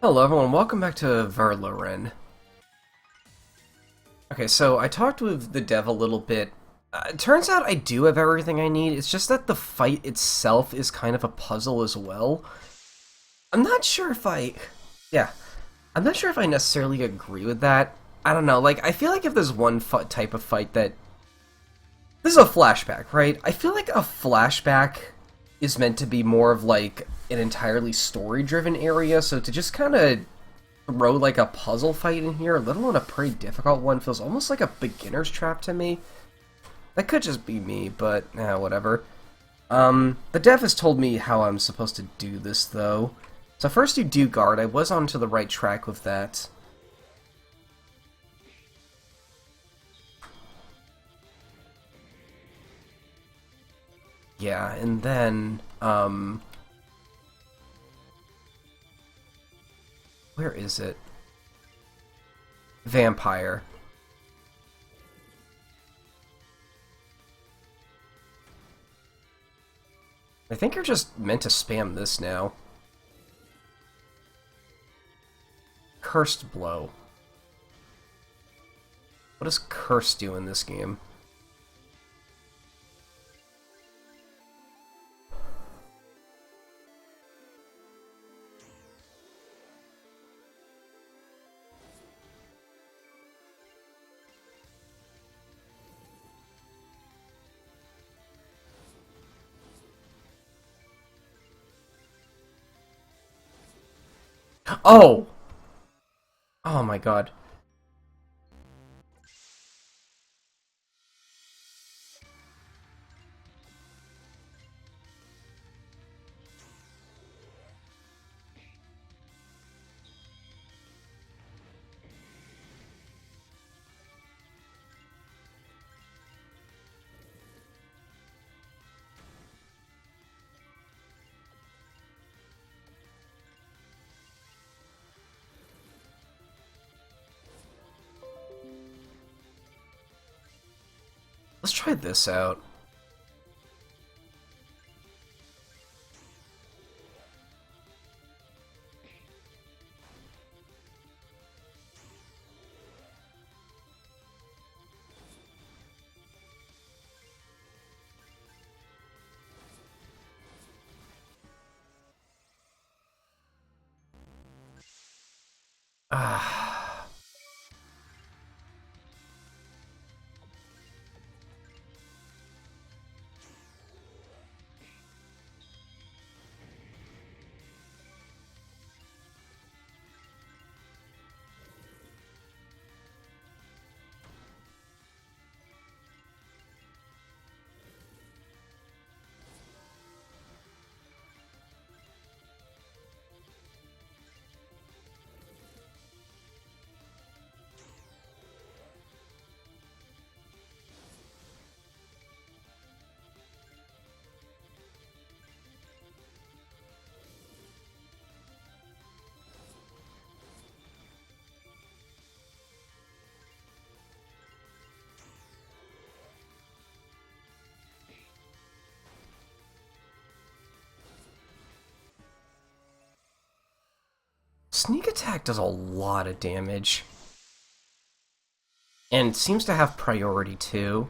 Hello everyone, welcome back to Verloren. Okay, so I talked with the dev a little bit. It turns out I do have everything I need, it's just that the fight itself is kind of a puzzle as well. I'm not sure if I... Yeah, I'm not sure if I necessarily agree with that. I don't know, like, I feel like if there's one type of fight that... This is a flashback, right? I feel like a flashback is meant to be more of, like, an entirely story-driven area, so to just kind of throw like a puzzle fight in here, let alone a pretty difficult one, feels almost like a beginner's trap to me. That could just be me, but whatever. The dev has told me how I'm supposed to do this, though. So first you do guard. I was onto the right track with that. Yeah, and then, where is it? Vampire. I think you're just meant to spam this now. Cursed Blow. What does Curse do in this game? Oh! Oh my god. Let's try this out. Ah. Sneak attack does a lot of damage. And seems to have priority too.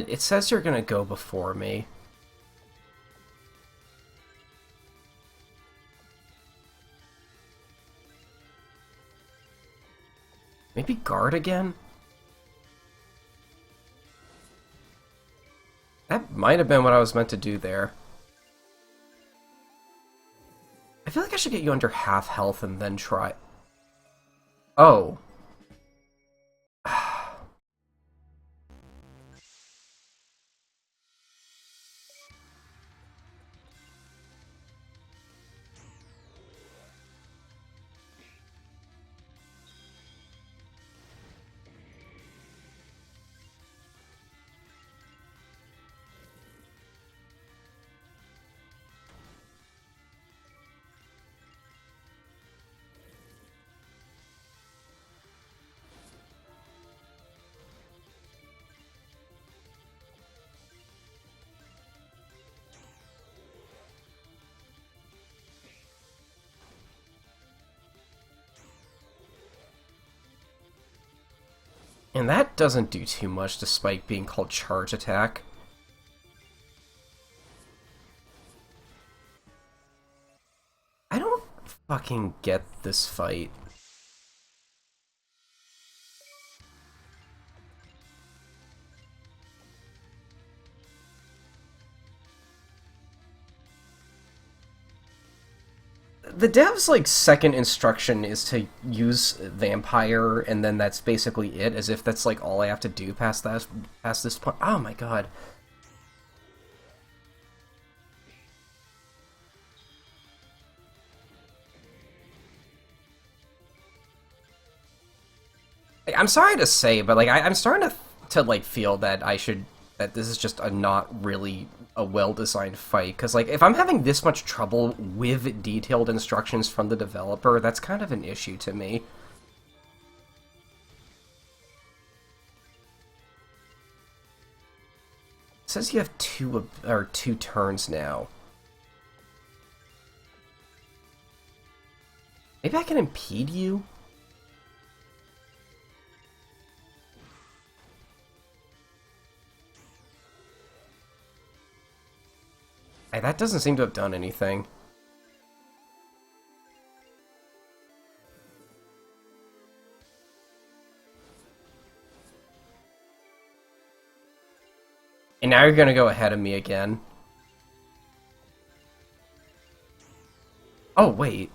It says you're gonna go before me. Maybe guard again? That might have been what I was meant to do there. feel like I should get you under half health and then try... Oh. And that doesn't do too much despite being called charge attack. I don't fucking get this fight. The dev's, like, second instruction is to use Vampire, and then that's basically it, as if that's, like, all I have to do past this point. Oh my god. I'm sorry to say, but, like, I'm starting to like, feel that that this is just a not really a well-designed fight, because, like, if I'm having this much trouble with detailed instructions from the developer, that's kind of an issue to me. It says you have two turns now. Maybe I can impede you? That doesn't seem to have done anything. And now you're gonna go ahead of me again. Oh, wait.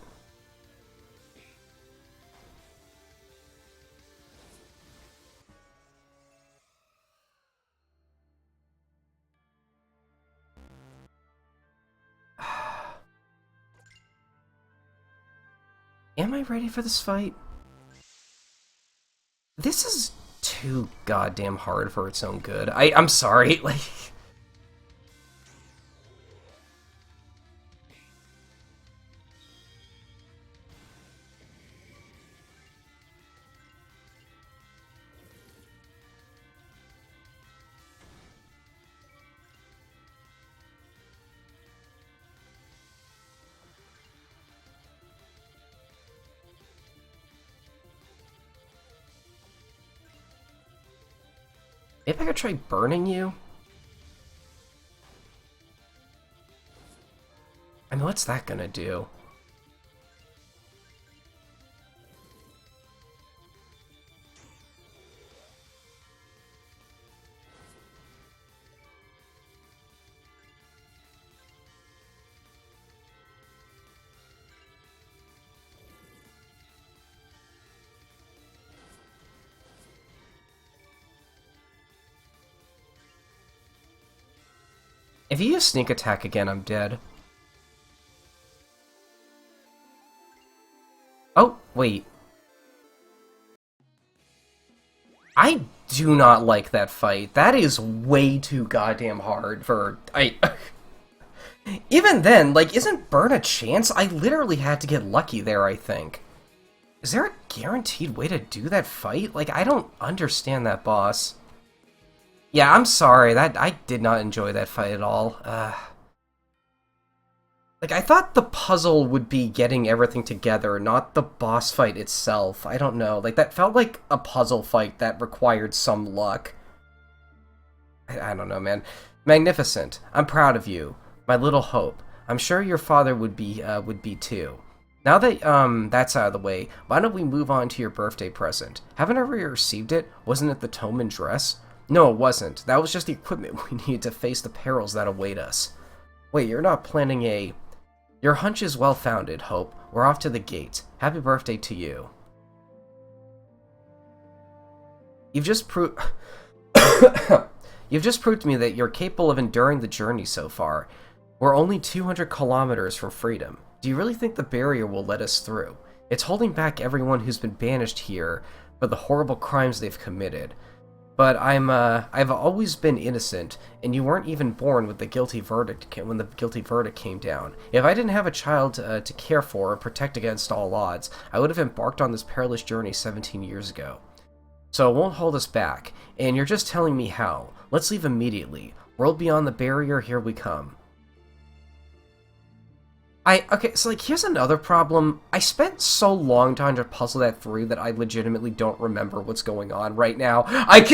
Am I ready for this fight? This is too goddamn hard for its own good. I'm sorry, like... Maybe I could try burning you? I mean, what's that gonna do? If you use sneak attack again, I'm dead. Oh, wait. I do not like that fight. That is way too goddamn hard for... Even then, like, isn't burn a chance? I literally had to get lucky there, I think. Is there a guaranteed way to do that fight? Like, I don't understand that boss. Yeah, I'm sorry. I did not enjoy that fight at all. Like, I thought the puzzle would be getting everything together, not the boss fight itself. I don't know. Like, that felt like a puzzle fight that required some luck. I don't know, man. Magnificent. I'm proud of you. My little hope. I'm sure your father would be too. Now that, that's out of the way, why don't we move on to your birthday present? Haven't I already received it? Wasn't it the tome and dress? No, it wasn't. That was just the equipment we needed to face the perils that await us. Wait, you're not planning a... Your hunch is well-founded, Hope. We're off to the gate. Happy birthday to you. You've just proved... You've just proved to me that you're capable of enduring the journey so far. We're only 200 kilometers from freedom. Do you really think the barrier will let us through? It's holding back everyone who's been banished here for the horrible crimes they've committed. But I've always been innocent, and you weren't even born when the guilty verdict came down. If I didn't have a child to care for and protect against all odds, I would have embarked on this perilous journey 17 years ago. So it won't hold us back, and you're just telling me how. Let's leave immediately. World beyond the barrier, here we come. Okay, so like, here's another problem. I spent so long trying to puzzle that through that I legitimately don't remember what's going on right now. I'm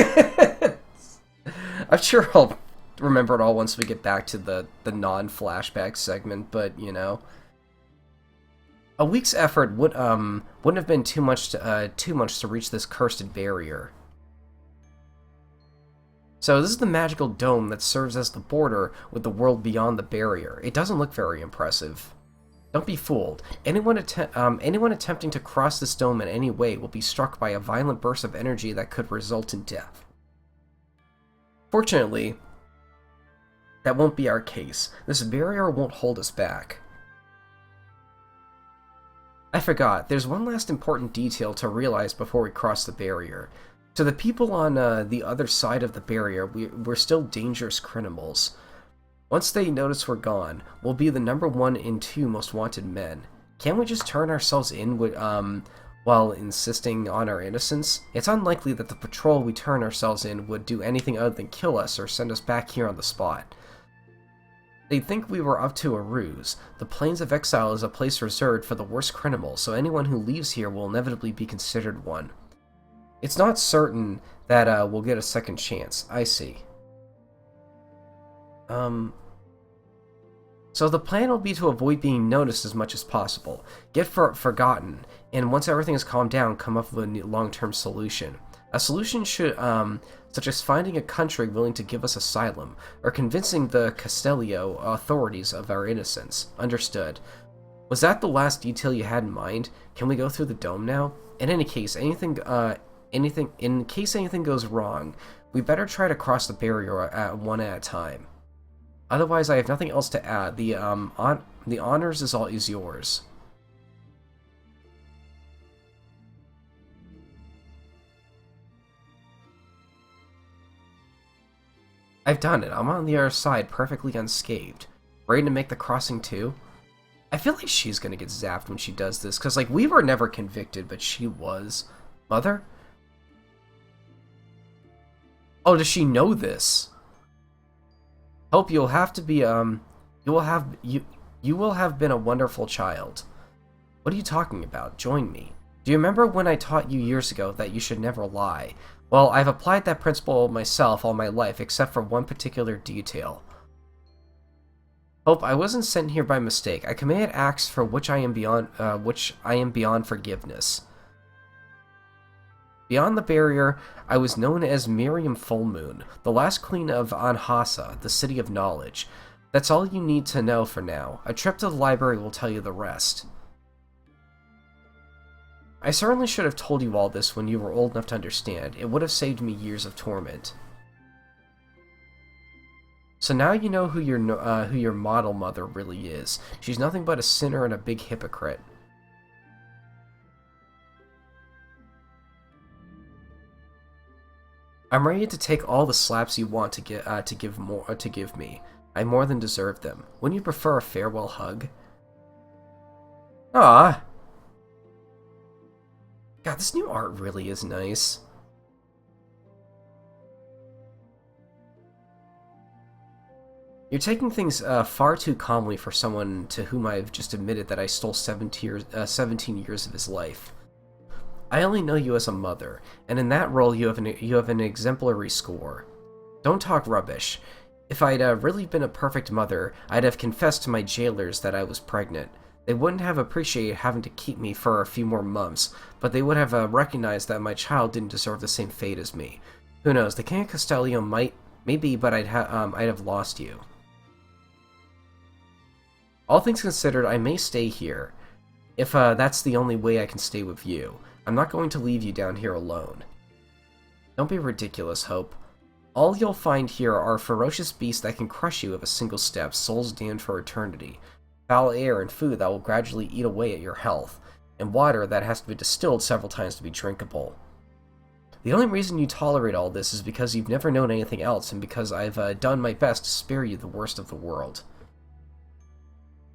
sure I'll remember it all once we get back to the non-flashback segment, but, you know. A week's effort wouldn't have been too much to reach this cursed barrier. So this is the magical dome that serves as the border with the world beyond the barrier. It doesn't look very impressive. Don't be fooled. Anyone attempting to cross this dome in any way will be struck by a violent burst of energy that could result in death. Fortunately, that won't be our case. This barrier won't hold us back. I forgot, there's one last important detail to realize before we cross the barrier. To the people on the other side of the barrier, we're still dangerous criminals. Once they notice we're gone, we'll be the number 1 and 2 most wanted men. Can't we just turn ourselves in while insisting on our innocence? It's unlikely that the patrol we turn ourselves in would do anything other than kill us or send us back here on the spot. They'd think we were up to a ruse. The Plains of Exile is a place reserved for the worst criminals, so anyone who leaves here will inevitably be considered one. It's not certain that we'll get a second chance. I see. So the plan will be to avoid being noticed as much as possible, get forgotten, and once everything is calmed down, come up with a long-term solution. A solution should, such as finding a country willing to give us asylum, or convincing the Castellio authorities of our innocence. Understood. Was that the last detail you had in mind? Can we go through the dome now? In any case, in case anything goes wrong, we better try to cross the barrier one at a time. Otherwise, I have nothing else to add. The honors is yours. I've done it. I'm on the other side, perfectly unscathed. Ready to make the crossing too? I feel like she's gonna get zapped when she does this, because, like, we were never convicted, but she was. Mother? Oh, does she know this? Hope you'll have to be, you will have been a wonderful child. What are you talking about? Join me. Do you remember when I taught you years ago that you should never lie? Well, I've applied that principle myself all my life, except for one particular detail. Hope, I wasn't sent here by mistake. I committed acts for which I am beyond forgiveness. Beyond the barrier, I was known as Miriam Fullmoon, the last queen of Anhasa, the city of knowledge. That's all you need to know for now. A trip to the library will tell you the rest. I certainly should have told you all this when you were old enough to understand. It would have saved me years of torment. So now you know who your model mother really is. She's nothing but a sinner and a big hypocrite. I'm ready to take all the slaps you want to give me. I more than deserve them. Wouldn't you prefer a farewell hug? Ah. God, this new art really is nice. You're taking things far too calmly for someone to whom I've just admitted that I stole 17 years of his life. I only know you as a mother, and in that role you have an exemplary score. Don't talk rubbish. If I'd really been a perfect mother, I'd have confessed to my jailers that I was pregnant. They wouldn't have appreciated having to keep me for a few more months, but they would have recognized that my child didn't deserve the same fate as me. Who knows, the King of Castellio maybe, but I'd have lost you. All things considered, I may stay here, if that's the only way I can stay with you. I'm not going to leave you down here alone. Don't be ridiculous, Hope. All you'll find here are ferocious beasts that can crush you with a single step, souls damned for eternity, foul air and food that will gradually eat away at your health, and water that has to be distilled several times to be drinkable. The only reason you tolerate all this is because you've never known anything else, and because I've done my best to spare you the worst of the world.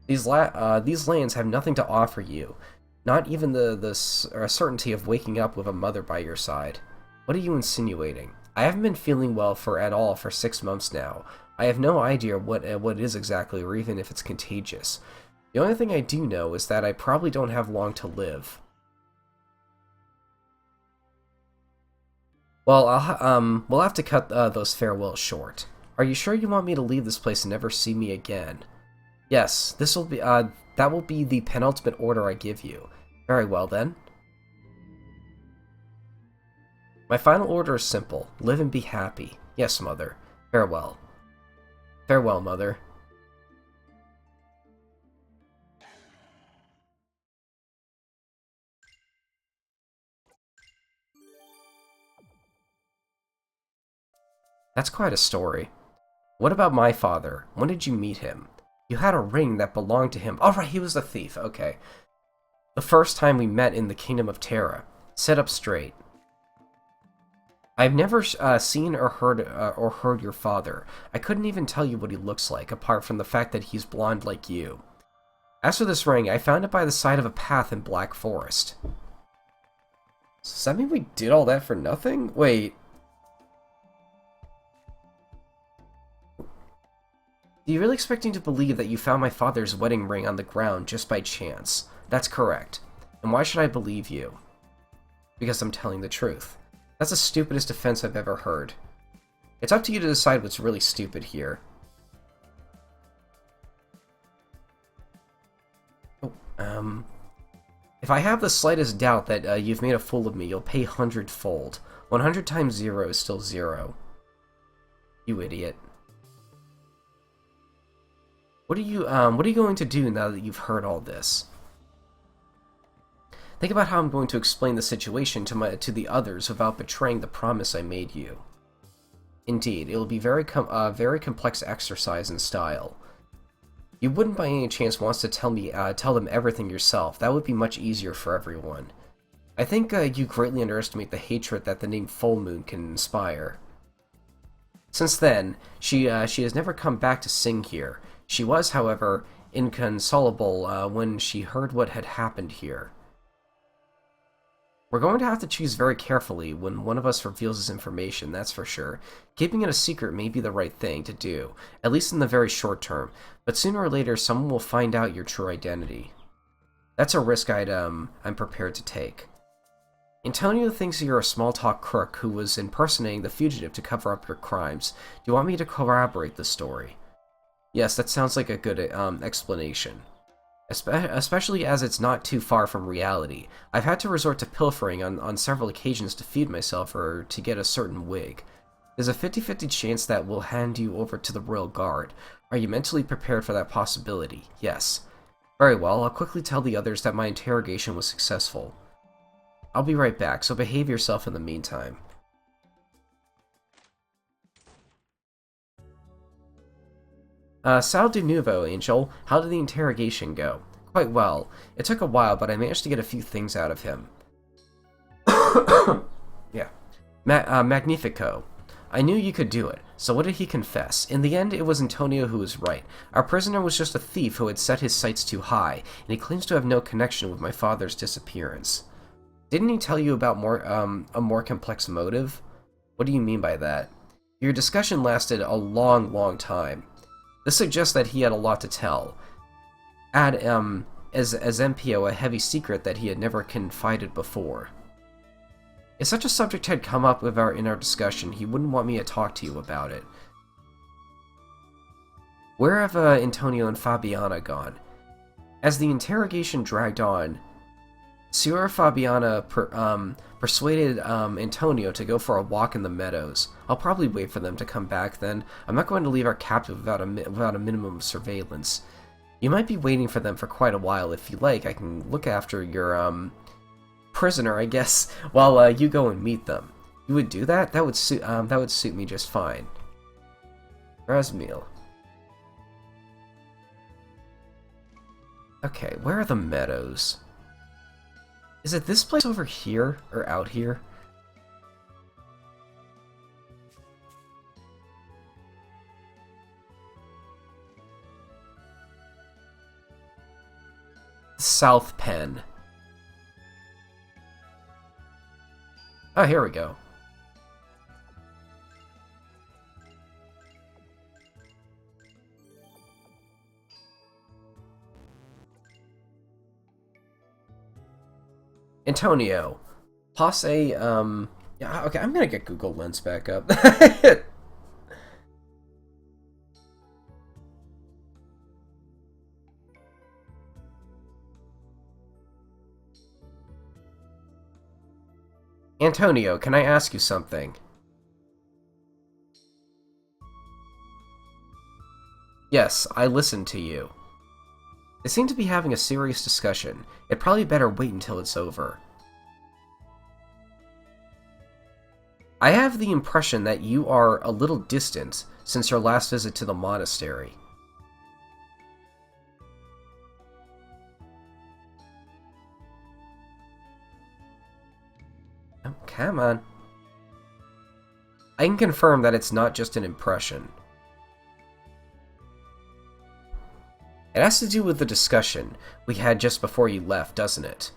These lands have nothing to offer you, not even the certainty of waking up with a mother by your side. What are you insinuating? I haven't been feeling well at all for 6 months now. I have no idea what it is exactly, or even if it's contagious. The only thing I do know is that I probably don't have long to live. Well, we'll have to cut those farewells short. Are you sure you want me to leave this place and never see me again? Yes, that will be the penultimate order I give you. Very well, then. My final order is simple. Live and be happy. Yes, Mother. Farewell. Farewell, Mother. That's quite a story. What about my father? When did you meet him? You had a ring that belonged to him. Oh, right, he was the thief. Okay. The first time we met in the Kingdom of Terra. Sit up straight. I've never seen or heard your father. I couldn't even tell you what he looks like, apart from the fact that he's blonde like you. As for this ring, I found it by the side of a path in Black Forest. Does that mean we did all that for nothing? Wait. Do you really expect me to believe that you found my father's wedding ring on the ground just by chance? That's correct. And why should I believe you? Because I'm telling the truth. That's the stupidest defense I've ever heard. It's up to you to decide what's really stupid here. Oh, if I have the slightest doubt that you've made a fool of me, you'll pay 100-fold. 100 times 0 is still 0. You idiot. What are you going to do now that you've heard all this? Think about how I'm going to explain the situation to the others without betraying the promise I made you. Indeed, it will be very complex exercise in style. You wouldn't by any chance want to tell them everything yourself. That would be much easier for everyone. I think you greatly underestimate the hatred that the name Full Moon can inspire. Since then, she has never come back to sing here. She was, however, inconsolable when she heard what had happened here. We're going to have to choose very carefully when one of us reveals this information, that's for sure. Keeping it a secret may be the right thing to do, at least in the very short term, but sooner or later someone will find out your true identity. That's a risk I'm prepared to take. Antonio thinks you're a small-talk crook who was impersonating the fugitive to cover up your crimes. Do you want me to corroborate the story? Yes, that sounds like a good explanation. Especially as it's not too far from reality. I've had to resort to pilfering on several occasions to feed myself or to get a certain wig. There's a 50-50 chance that we'll hand you over to the Royal Guard. Are you mentally prepared for that possibility? Yes. Very well, I'll quickly tell the others that my interrogation was successful. I'll be right back, so behave yourself in the meantime. Sal de Nuevo, Angel. How did the interrogation go? Quite well. It took a while, but I managed to get a few things out of him. Yeah. Magnifico. I knew you could do it. So what did he confess? In the end, it was Antonio who was right. Our prisoner was just a thief who had set his sights too high, and he claims to have no connection with my father's disappearance. Didn't he tell you about a more complex motive? What do you mean by that? Your discussion lasted a long time. This suggests that he had a lot to tell. Add, as MPO, a heavy secret that he had never confided before. If such a subject had come up in our discussion, he wouldn't want me to talk to you about it. Where have Antonio and Fabiana gone? As the interrogation dragged on, Signora Fabiana persuaded Antonio to go for a walk in the meadows. I'll probably wait for them to come back then. I'm not going to leave our captive without a minimum of surveillance. You might be waiting for them for quite a while. If you like, I can look after your, prisoner, I guess, while, you go and meet them. You would do that? That would suit me just fine. Resmeal. Okay, where are the meadows? Is it this place over here, or out here? South Penn. Oh, here we go. Antonio. Toss a, yeah, okay, I'm gonna get Google Lens back up. Antonio, can I ask you something? Yes, I listened to you. They seem to be having a serious discussion. It'd probably better wait until it's over. I have the impression that you are a little distant since your last visit to the monastery. Oh, come on. I can confirm that it's not just an impression. It has to do with the discussion we had just before you left, doesn't it?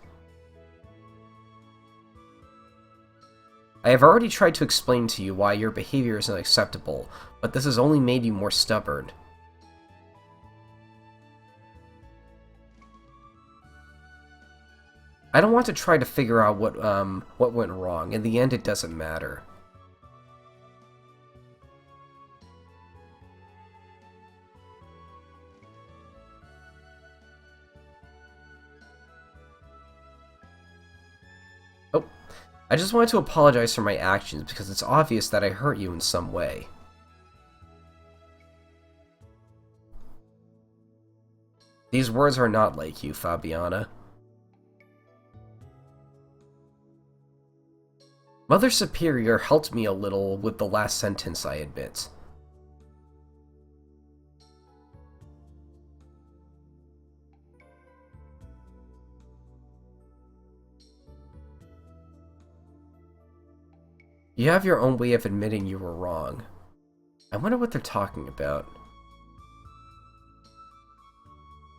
I have already tried to explain to you why your behavior is unacceptable, but this has only made you more stubborn. I don't want to try to figure out what went wrong. In the end, it doesn't matter. Oh, I just wanted to apologize for my actions because it's obvious that I hurt you in some way. These words are not like you, Fabiana. Mother Superior helped me a little with the last sentence, I admit. You have your own way of admitting you were wrong. I wonder what they're talking about.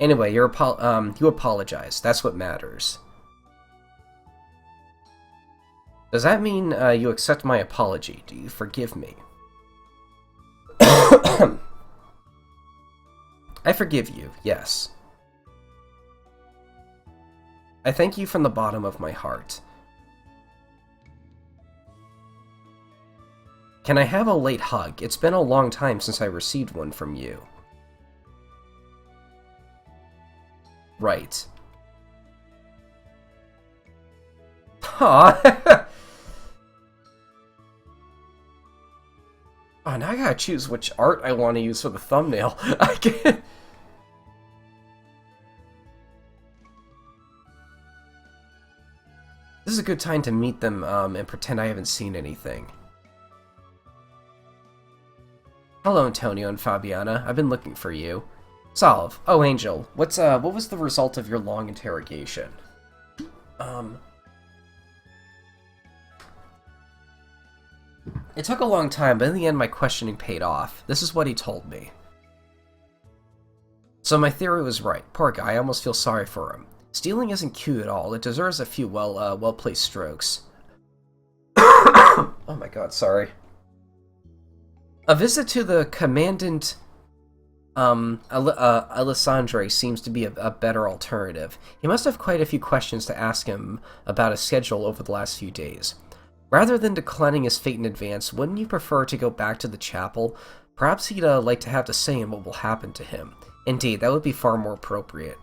Anyway, you apologize. That's what matters. Does that mean you accept my apology? Do you forgive me? I forgive you, yes. I thank you from the bottom of my heart. Can I have a late hug? It's been a long time since I received one from you. Right. Aw. Oh, now I gotta choose which art I want to use for the thumbnail. I can't... This is a good time to meet them and pretend I haven't seen anything. Hello, Antonio and Fabiana. I've been looking for you. Solve. Oh, Angel. What was the result of your long interrogation? It took a long time, but in the end my questioning paid off. This is what he told me. So my theory was right. Poor guy, I almost feel sorry for him. Stealing isn't cute at all. It deserves a few well-placed strokes. Oh my god, sorry. A visit to the Commandant Alessandre seems to be a better alternative. He must have quite a few questions to ask him about his schedule over the last few days. Rather than declining his fate in advance, wouldn't you prefer to go back to the chapel? Perhaps he'd like to have to say in what will happen to him. Indeed, that would be far more appropriate.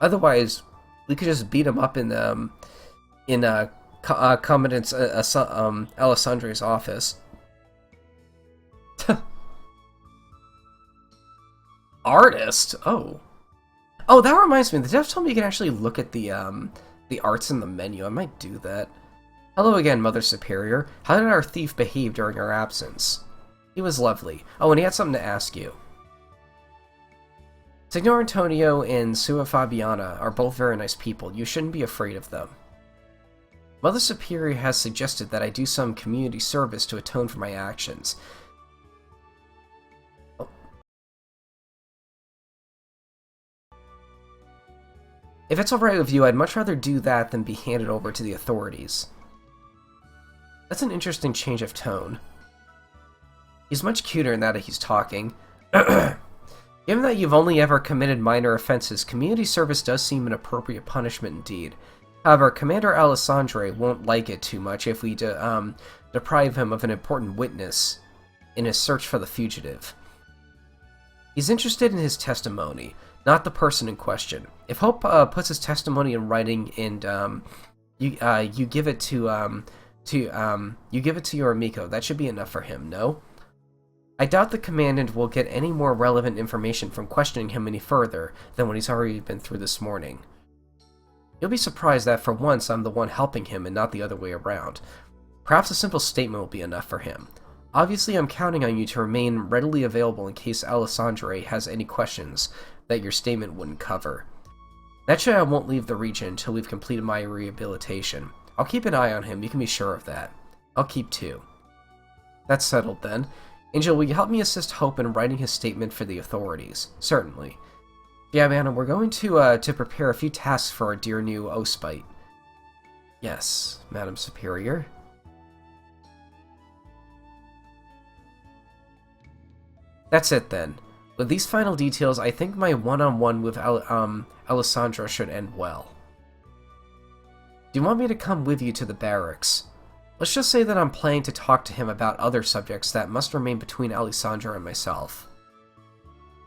Otherwise, we could just beat him up in Commandant Alessandre's office. Artist? Oh. Oh, that reminds me. The dev told me you can actually look at the arts in the menu. I might do that. Hello again, Mother Superior. How did our thief behave during our absence? He was lovely. Oh, and he had something to ask you. Signor Antonio and Sua Fabiana are both very nice people. You shouldn't be afraid of them. Mother Superior has suggested that I do some community service to atone for my actions. Oh. If it's alright with you, I'd much rather do that than be handed over to the authorities. That's an interesting change of tone. He's much cuter now that he's talking. Given that you've only ever committed minor offenses, community service does seem an appropriate punishment indeed. However, Commander Alessandre won't like it too much if we deprive him of an important witness in his search for the fugitive. He's interested in his testimony, not the person in question. If Hope puts his testimony in writing and you give it to your amico, that should be enough for him, no? I doubt the Commandant will get any more relevant information from questioning him any further than what he's already been through this morning. You'll be surprised that for once I'm the one helping him and not the other way around. Perhaps a simple statement will be enough for him. Obviously, I'm counting on you to remain readily available in case Alessandre has any questions that your statement wouldn't cover. Naturally, I won't leave the region until we've completed my rehabilitation. I'll keep an eye on him, you can be sure of that. I'll keep two. That's settled then. Angel, will you help me assist Hope in writing his statement for the authorities? Certainly. Yeah, man, we're going to prepare a few tasks for our dear new Ospite. Yes, Madam Superior. That's it then. With these final details, I think my one-on-one with Alessandra should end well. Do you want me to come with you to the barracks? Let's just say that I'm planning to talk to him about other subjects that must remain between Alessandra and myself.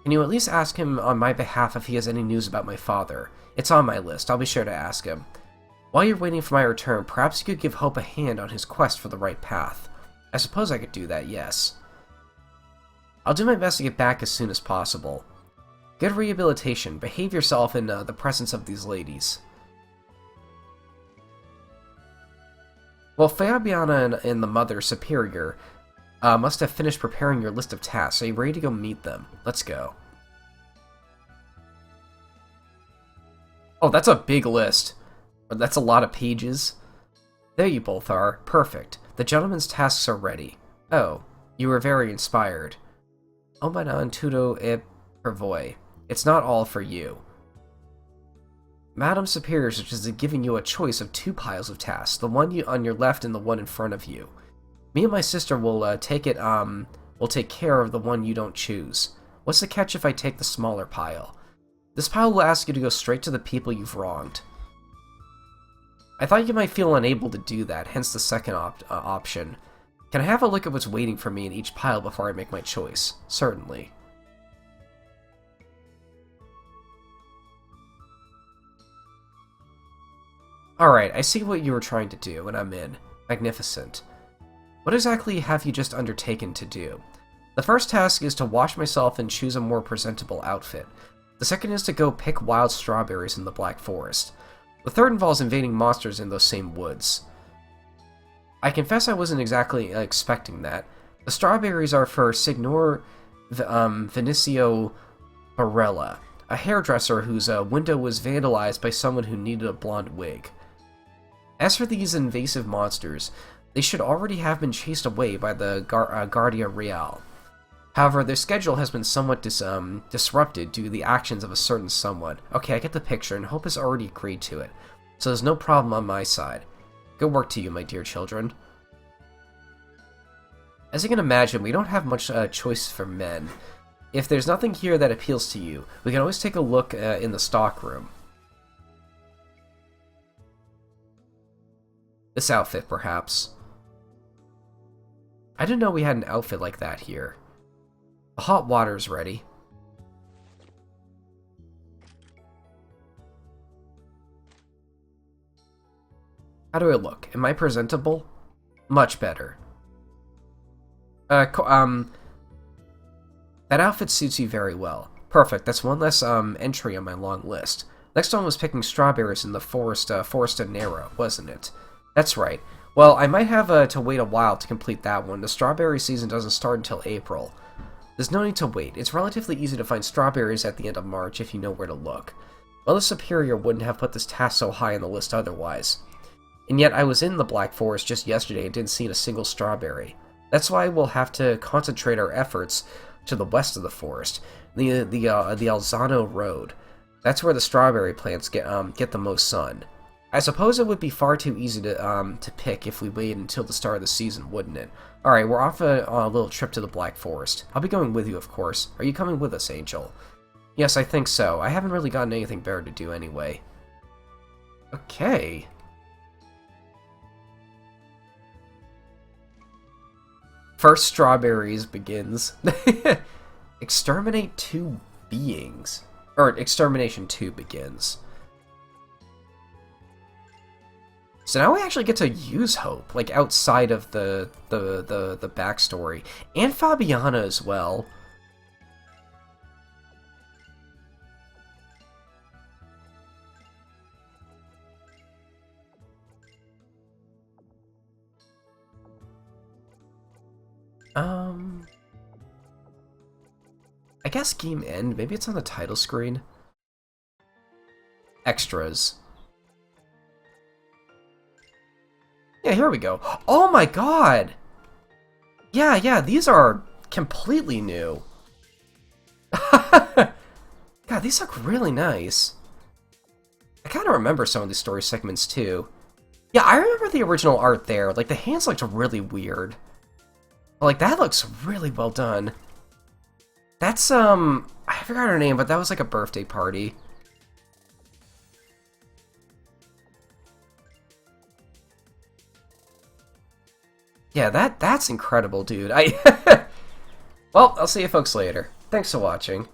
Can you at least ask him on my behalf if he has any news about my father? It's on my list, I'll be sure to ask him. While you're waiting for my return, perhaps you could give Hope a hand on his quest for the right path. I suppose I could do that, yes. I'll do my best to get back as soon as possible. Good rehabilitation. Behave yourself in the presence of these ladies. Well, Fabiana and the Mother Superior must have finished preparing your list of tasks. Are you ready to go meet them? Let's go. Oh, that's a big list. That's a lot of pages. There you both are. Perfect. The gentleman's tasks are ready. Oh, you were very inspired. Oh, my non tuto e pervoi. It's not all for you. Madam Superior suggested giving you a choice of two piles of tasks, the one on your left and the one in front of you. Me and my sister will take care of the one you don't choose. What's the catch if I take the smaller pile? This pile will ask you to go straight to the people you've wronged. I thought you might feel unable to do that, hence the second option. Can I have a look at what's waiting for me in each pile before I make my choice? Certainly. Alright, I see what you were trying to do, and I'm in. Magnificent. What exactly have you just undertaken to do? The first task is to wash myself and choose a more presentable outfit. The second is to go pick wild strawberries in the Black Forest. The third involves invading monsters in those same woods. I confess I wasn't exactly expecting that. The strawberries are for Signor Vinicio Barella, a hairdresser whose window was vandalized by someone who needed a blonde wig. As for these invasive monsters, they should already have been chased away by the Guardia Real. However, their schedule has been somewhat disrupted due to the actions of a certain someone. Okay, I get the picture, and Hope has already agreed to it, so there's no problem on my side. Good work to you, my dear children. As you can imagine, we don't have much choice for men. If there's nothing here that appeals to you, we can always take a look in the stockroom. This outfit, perhaps. I didn't know we had an outfit like that here. The hot water's ready. How do I look? Am I presentable? Much better. That outfit suits you very well. Perfect, that's one less entry on my long list. Next one was picking strawberries in the forest of Narrow, wasn't it? That's right. Well, I might have to wait a while to complete that one. The strawberry season doesn't start until April. There's no need to wait. It's relatively easy to find strawberries at the end of March if you know where to look. Mother Superior wouldn't have put this task so high on the list otherwise. And yet I was in the Black Forest just yesterday and didn't see a single strawberry. That's why we'll have to concentrate our efforts to the west of the forest, the Alzano Road. That's where the strawberry plants get the most sun. I suppose it would be far too easy to pick if we waited until the start of the season, wouldn't it? Alright, we're off on a little trip to the Black Forest. I'll be going with you, of course. Are you coming with us, Angel? Yes, I think so. I haven't really gotten anything better to do anyway. Okay. First strawberries begins. Exterminate 2 beings. Or Extermination 2 begins. So now we actually get to use Hope, like outside of the backstory. And Fabiana as well. I guess game end. Maybe it's on the title screen. Extras. Yeah, here we go. Oh my god! Yeah, these are completely new. God, these look really nice. I kind of remember some of these story segments too. Yeah, I remember the original art there. Like, the hands looked really weird. Like, that looks really well done. That's, I forgot her name, but that was like a birthday party. Yeah, that's incredible, dude. Well, I'll see you folks later. Thanks for watching.